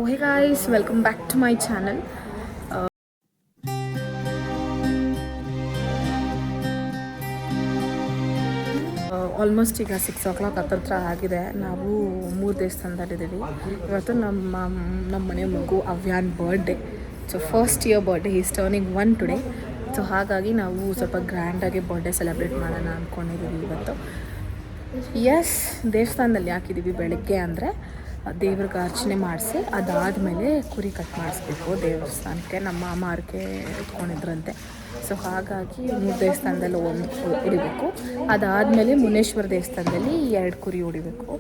Hey guys, welcome back to my channel. Almost ಈಗ 6 o'clock ಹತ್ತಿರ ಆಗಿದೆ. ನಾವು 3 ದೇವಸ್ಥಾನದಲ್ಲಿದ್ದೀವಿ. ಇವತ್ತು ನಮ್ಮ ಮನೆ ಮಗು Avyan birthday. So first year birthday, is turning 1 today. So ಹಾಗಾಗಿ ನಾವು ಸ್ವಲ್ಪ ಗ್ರ್ಯಾಂಡಾಗಿ ಬರ್ಡೇ ಸೆಲೆಬ್ರೇಟ್ ಮಾಡೋಣ ಅಂದ್ಕೊಂಡಿದ್ದೀವಿ ಇವತ್ತು. ಎಸ್, ದೇವಸ್ಥಾನದಲ್ಲಿ ಹಾಕಿದ್ದೀವಿ ಬೆಳಗ್ಗೆ ಅಂದರೆ ದೇವ್ರಿಗೆ ಅರ್ಚನೆ ಮಾಡಿಸಿ ಅದಾದಮೇಲೆ ಕುರಿ ಕಟ್ ಮಾಡಿಸ್ಬೇಕು ದೇವಸ್ಥಾನಕ್ಕೆ. ನಮ್ಮ ಮಾಮ ಅರ್ಕೆ ಇಟ್ಕೊಂಡಿದ್ರಂತೆ. ಸೊ ಹಾಗಾಗಿ 3 ದೇವಸ್ಥಾನದಲ್ಲಿ 1 ಹೊಡಿಬೇಕು. ಅದಾದಮೇಲೆ ಮುನೇಶ್ವರ ದೇವಸ್ಥಾನದಲ್ಲಿ 2 ಕುರಿ ಹೊಡಿಬೇಕು.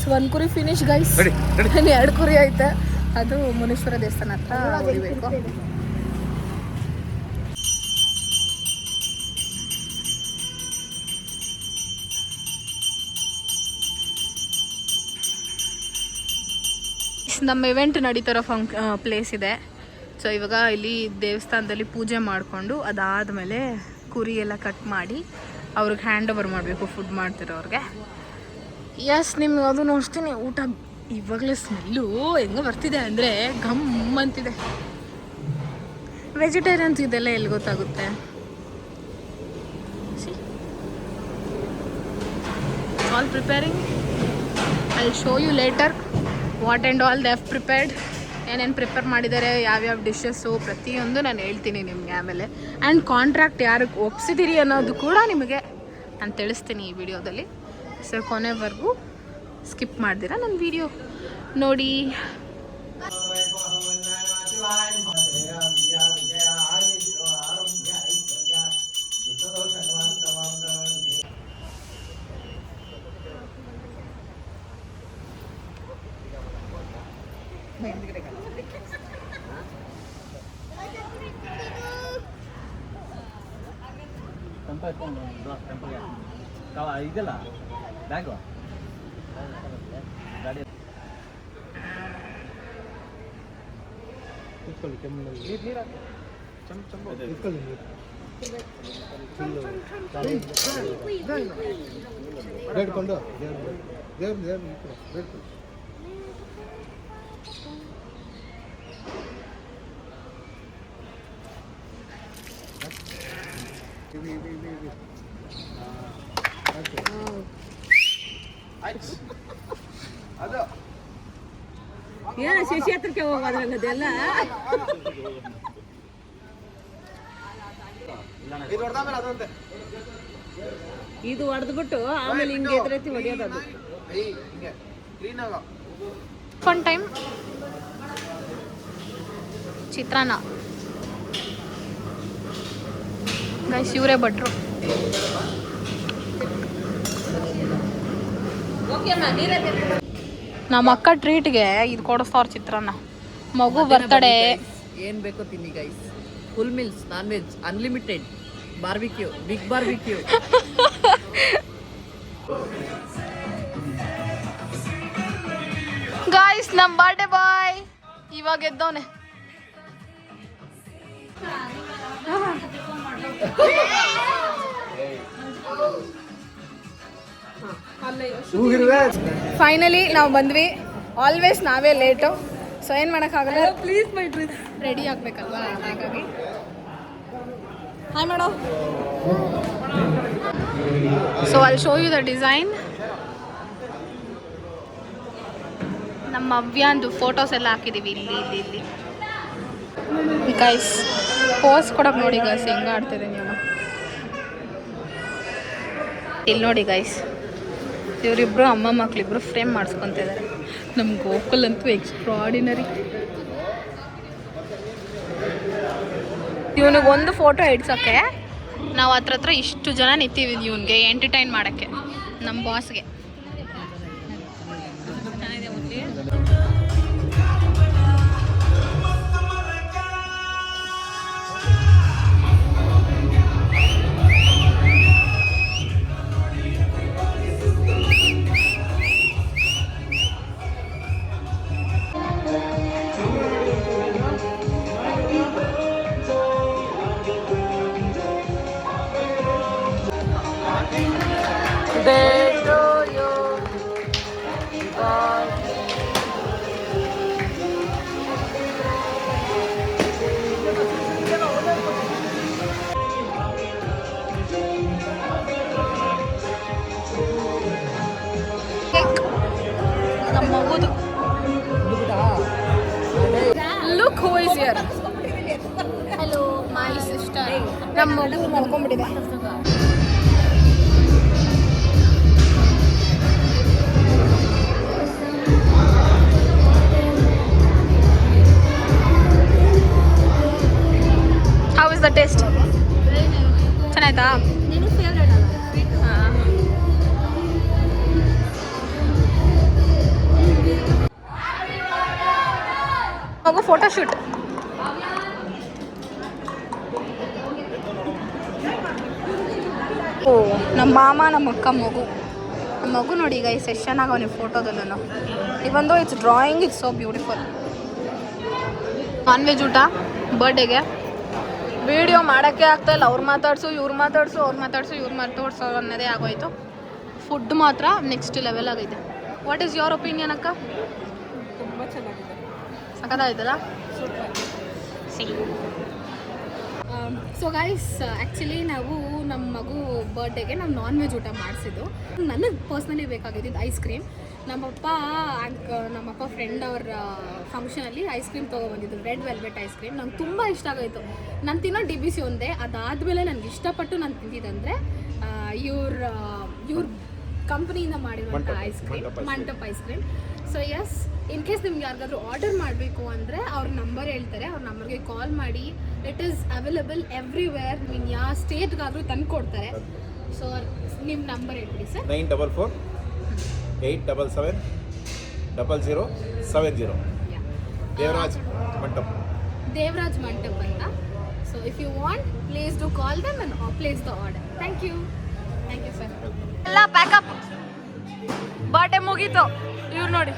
ಸೊ 1 ಕುರಿ ಫಿನಿಶ್ ಗೈಸ್. 2 ಕುರಿ ಐತೆ. ಅದು ಮುನೇಶ್ವರ ದೇವಸ್ಥಾನ ಹತ್ರ ಹೊಡಿಬೇಕು. ನಮ್ಮ ಇವೆಂಟ್ ನಡೀತಿರೋ ಪ್ಲೇಸ್ ಇದೆ. ಸೊ ಇವಾಗ ಇಲ್ಲಿ ದೇವಸ್ಥಾನದಲ್ಲಿ ಪೂಜೆ ಮಾಡಿಕೊಂಡು ಅದಾದಮೇಲೆ ಕುರಿ ಎಲ್ಲ ಕಟ್ ಮಾಡಿ ಅವ್ರಿಗೆ ಹ್ಯಾಂಡ್ ಓವರ್ ಮಾಡಬೇಕು, ಫುಡ್ ಮಾಡ್ತಿರೋರಿಗೆ. ಎಸ್, ನಿಮ್ಗೆ ಅದು ನೋಡ್ತೀನಿ. ಊಟ ಇವಾಗಲೇ ಸ್ಮೆಲ್ಲು ಹೆಂಗೆ ಬರ್ತಿದೆ ಅಂದರೆ ಘಮ್ ಅಂತಿದೆ. ವೆಜಿಟೇರಿಯನ್ಸ್ ಇದೆಲ್ಲ ಎಲ್ಲಿ ಗೊತ್ತಾಗುತ್ತೆ. All preparing. I show you later what and all they have prepared. ಏನೇನು ಪ್ರಿಪೇರ್ ಮಾಡಿದ್ದಾರೆ, ಯಾವ್ಯಾವ ಡಿಶಸ್ಸು ಪ್ರತಿಯೊಂದು ನಾನು ಹೇಳ್ತೀನಿ ನಿಮಗೆ ಆಮೇಲೆ. ಆ್ಯಂಡ್ ಕಾಂಟ್ರಾಕ್ಟ್ ಯಾರಿಗೆ ಒಪ್ಸಿದ್ದೀರಿ ಅನ್ನೋದು ಕೂಡ ನಿಮಗೆ ನಾನು ತಿಳಿಸ್ತೀನಿ ಈ ವಿಡಿಯೋದಲ್ಲಿ. ಸೊ ಕೊನೆವರೆಗೂ ಸ್ಕಿಪ್ ಮಾಡ್ದಿರಾ ನನ್ನ ವಿಡಿಯೋ ನೋಡಿ. ಇದೆಲ್ಲ ಬ್ಯಾಗು ಗಾಡಿ ಇಟ್ಕೊಳ್ಳಿ. ಕೆಮ್ಮಲ್ಲಿ ನೀರು ಇಟ್ಕೊಳ್ಳಿ. ಬೇಡ್ಕೊಂಡು ದೇವ್ರ ಬೇಡ್ಕೊಂಡು ಏನ ಶಶಿ ಹತ್ರಕ್ಕೆ ಹೋಗೋದ್ರಂಗದೆಲ್ಲ ಇದು ಹೊಡೆದ್ಬಿಟ್ಟು ಆಮೇಲೆ ಹಿಂಗೆ ಎದುರೈತಿ ಹೊಡಿಯೋದು. ಒನ್ ಟೈಮ್ ಚಿತ್ರಾನ್ನ ಗೈಸ್, ಇವರೇ ಭಟ್ರು. ನಮ್ಮ ಅಕ್ಕ ಟ್ರೀಟ್ಗೆ ಇದು ಕೊಡಿಸ್ತಾವ್ರ ಚಿತ್ರಾನ್ನ. ಮಗು ಬರ್ತಡೆ ಏನ್ ಬೇಕೋ ತಿನ್ನಿ guys. Full meals, non veg, unlimited, barbecue, big barbecue. Guys, ನಮ್ಮ ಬರ್ಡೇ ಬಾಯ್ ಇವಾಗ ಎದ್ದವನೆ. ಫೈನಲಿ ನಾವು ಬಂದ್ವಿ. ಆಲ್ವೇಸ್ ನಾವೇ ಲೇಟು. ಸೊ ಏನು ಮಾಡೋಕ್ಕಾಗಲ್ಲ. ಪ್ಲೀಸ್ ಮೈ ಡ್ರೆಸ್ ರೆಡಿ ಆಗಬೇಕಲ್ವಾ, ಹಾಗಾಗಿ hi madam. So I'll show you the design. ನಮ್ಮ ಅವ್ಯಾಂದು ಫೋಟೋಸ್ ಎಲ್ಲ ಹಾಕಿದ್ದೀವಿ ಇಲ್ಲಿ ಇಲ್ಲಿ ಇಲ್ಲಿ ಗೈಸ್. ಪೋಸ್ ಕೊಡೋಕೆ ನೋಡಿ ಗೈಸ್ ಹೆಂಗೆ ಆಡ್ತಿದೆ ನೀವು. ಇಲ್ಲಿ ನೋಡಿ ಗೈಸ್, ಇವರಿಬ್ಬರು ಅಮ್ಮ ಮಕ್ಕಳಿಬ್ರು ಫ್ರೇಮ್ ಮಾಡಿಸ್ಕೊತಿದ್ದಾರೆ. ನಮ್ಮ ಗೋಕುಲ್ ಅಂತೂ ಎಕ್ಸ್ಟ್ರಾಡಿನರಿ. ಇವನಿಗೆ ಒಂದು ಫೋಟೋ ಇಡ್ಸೋಕ್ಕೆ ನಾವು ಹತ್ರ ಇಷ್ಟು ಜನ ನಿಂತೀವಿ ಇವನಿಗೆ ಎಂಟರ್ಟೈನ್ ಮಾಡೋಕ್ಕೆ, ನಮ್ಮ ಬಾಸ್ಗೆ. ನಮ್ಮ ಮಗುದು look who is here. Hello my sister. ನಮ್ಮ ಮಗು ಮಲ್ಕೊಂಡ್ಬಿಟ್ಟಿದೆ. How is the taste? ಚೆನ್ನಾಯ್ತಾ? ಮಗು ಫೋಟೋ ಶೂಟ್. ಓ ನಮ್ಮ ಮಾಮ ನಮ್ಮ ಅಕ್ಕ ಮಗು. ನಮ್ಮ ಮಗು ನೋಡಿ ಈಗ ಈ ಸೆಷನ್ ಆಗ ಅವನಿಗೆ ಫೋಟೋದಲ್ಲೂ ಇವೊಂದು it's drawing it's so beautiful. Non veg ಊಟ ಬರ್ಡೇಗೆ ವಿಡಿಯೋ ಮಾಡೋಕ್ಕೆ ಆಗ್ತಾಯಿಲ್ಲ. ಅವ್ರು ಮಾತಾಡ್ಸು ಇವ್ರು ಮಾತಾಡ್ಸು ಅವ್ರು ಮಾತಾಡ್ಸು ಇವ್ರು ಮಾತಾಡ್ಸು ಅನ್ನೋದೇ ಆಗೋಯ್ತು. ಫುಡ್ ಮಾತ್ರ ನೆಕ್ಸ್ಟ್ ಲೆವೆಲ್ ಆಗೈತೆ. ವಾಟ್ ಈಸ್ ಯುವರ್ ಒಪಿನಿಯನ್ ಅಕ್ಕ? ತುಂಬ ಚೆನ್ನಾಗಿದೆ, ಸಖತ್ತಾಯ್ತಲ್ಲ? ಸೊ ಗೈಸ್, ಆ್ಯಕ್ಚುಲಿ ನಾವು ನಮ್ಮ ಮಗು ಬರ್ಡೇಗೆ ನಾವು ನಾನ್ ವೆಜ್ ಊಟ ಮಾಡಿಸಿದ್ದು. ನನಗೆ ಪರ್ಸ್ನಲಿ ಬೇಕಾಗಿದ್ದು ಐಸ್ ಕ್ರೀಮ್. ನಮ್ಮಪ್ಪ ಫ್ರೆಂಡ್ ಅವ್ರ ಫಂಕ್ಷನಲ್ಲಿ ಐಸ್ ಕ್ರೀಮ್ ತೊಗೊಬಂದಿದ್ದು, ರೆಡ್ ವೆಲ್ವೆಟ್ ಐಸ್ ಕ್ರೀಮ್. ನಂಗೆ ತುಂಬ ಇಷ್ಟ ಆಗೋಯಿತು. ನಾನು ತಿನ್ನೋ DBC ಒಂದೇ. ಅದಾದಮೇಲೆ ನನಗೆ ಇಷ್ಟಪಟ್ಟು ನಾನು ತಿಂದಿದ್ದಂದರೆ ಇವ್ರ ಕಂಪ್ನಿಯಿಂದ ಮಾಡಿರುವಂಥ ice cream, Mantap ice cream. So yes, in case ನಿಮ್ಗೆ ಯಾರಿಗಾದ್ರೂ ಆರ್ಡರ್ ಮಾಡಬೇಕು ಅಂದರೆ ಅವ್ರ ನಂಬರ್ ಹೇಳ್ತಾರೆ. ಅವ್ರ ನಂಬರ್ಗೆ ಕಾಲ್ ಮಾಡಿ. It is available everywhere. ನೀವು ಯಾವ ಸ್ಟೇಟ್ಗಾದರೂ ತಂದು ಕೊಡ್ತಾರೆ. ಸೊ ನಿಮ್ಮ ನಂಬರ್ ಹೇಳ್ಬಿಡಿ ಸರ್. 944-877-0070. ದೇವರಾಜ್ ಮಂಟಪ್ ಅಂತ. So if you want, please do call them and place the order. Thank you sir. ಎಲ್ಲ ಪ್ಯಾಕಪ್. ಬರ್ಡೇ ಮುಗೀತು. ಇವ್ರು ನೋಡಿ,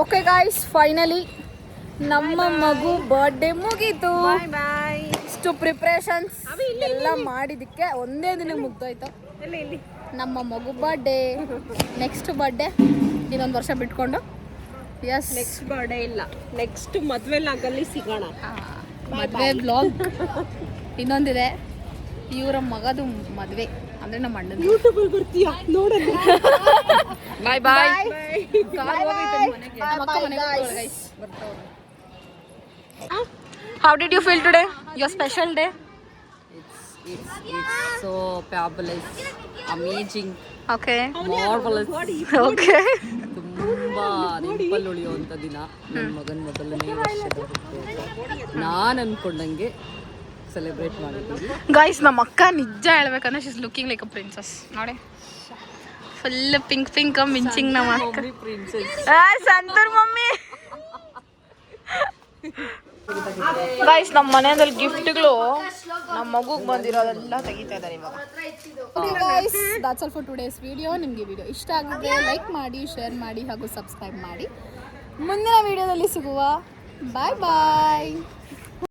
ಓಕೆ ಗಾಯ್ಸ್, ಫೈನಲಿ ನಮ್ಮ ಮಗು ಬರ್ಡೇ ಮುಗೀತು. ಇಷ್ಟು ಪ್ರಿಪ್ರೇಷನ್ಸ್ ಎಲ್ಲ ಮಾಡಿದ್ದಕ್ಕೆ ಒಂದೇ ದಿನ ಮುಗ್ದೋಯ್ತು. ನಮ್ಮ ಮಗು ಬರ್ಡೇ. ನೆಕ್ಸ್ಟ್ ಬರ್ಡೇ ಇನ್ನೊಂದು ವರ್ಷ ಬಿಟ್ಕೊಂಡು. ಎಸ್, ನೆಕ್ಸ್ಟ್ ಬರ್ಡೇ ಇಲ್ಲ, ನೆಕ್ಸ್ಟ್ ಮದುವೆ ಲಾಗಲ್ಲಿ ಸಿಗೋಣ. ಮದುವೆ ಬ್ಲಾಗ್ ಇನ್ನೊಂದಿದೆ. ಇವರ ಮಗದು ಮದುವೆ ಅಂದರೆ ನಮ್ಮ ಅಣ್ಣನ. ಯೂಟ್ಯೂಬಲ್ಲಿ ಬರ್ತೀಯಾ ನೋಡೋಣ. ಬಾಯ್ ಬಾಯ್. How did you feel today? Your special day? It's so fabulous, amazing, Okay. marvelous. Okay. ತುಂಬ ತುಂಬ ನೆನಪಲ್ಲಿ ಉಳಿಯುವಂಥ ದಿನ. ನನ್ನ ಮಗನ ಮೊದಲನೇ ವರ್ಷದ ಹುಟ್ಟುಹಬ್ಬ. ನಾನು ಅಂದ್ಕೊಂಡಂಗೆ ಸೆಲೆಬ್ರೇಟ್ ಮಾಡಿದ್ದೀವಿ. ಗೈಸ್ ನಮ್ಮ ಅಕ್ಕ ನಿಜ ಹೇಳ್ಬೇಕಂದ್ರೆ she's looking like a princess ನೋಡಿ. ಫುಲ್ ಪಿಂಕ್ ಪಿಂಕ್ ಮಿಂಚಿಂಗ್ ನಮ್ಮ ಅಕ್ಕ. Princess santoor mummy. ಗೈಸ್ ನಮ್ಮ ಮನೆಯಲ್ಲಿ ಗಿಫ್ಟ್ಗಳು ನಮ್ಮ ಮಗುಗೆ ಬಂದಿರೋದೆಲ್ಲ ತೆಗಿತಾ ಇದ್ದಾರೆ ಇವಾಗ. Guys that's all for today's video. ನಿಮಗೆ ವಿಡಿಯೋ ಇಷ್ಟ ಆಗಿದ್ರೆ ಲೈಕ್ ಮಾಡಿ, ಶೇರ್ ಮಾಡಿ ಹಾಗೂ ಸಬ್ಸ್ಕ್ರೈಬ್ ಮಾಡಿ. ಮುಂದಿನ ವಿಡಿಯೋದಲ್ಲಿ ಸಿಗುವ. ಬಾಯ್ ಬಾಯ್.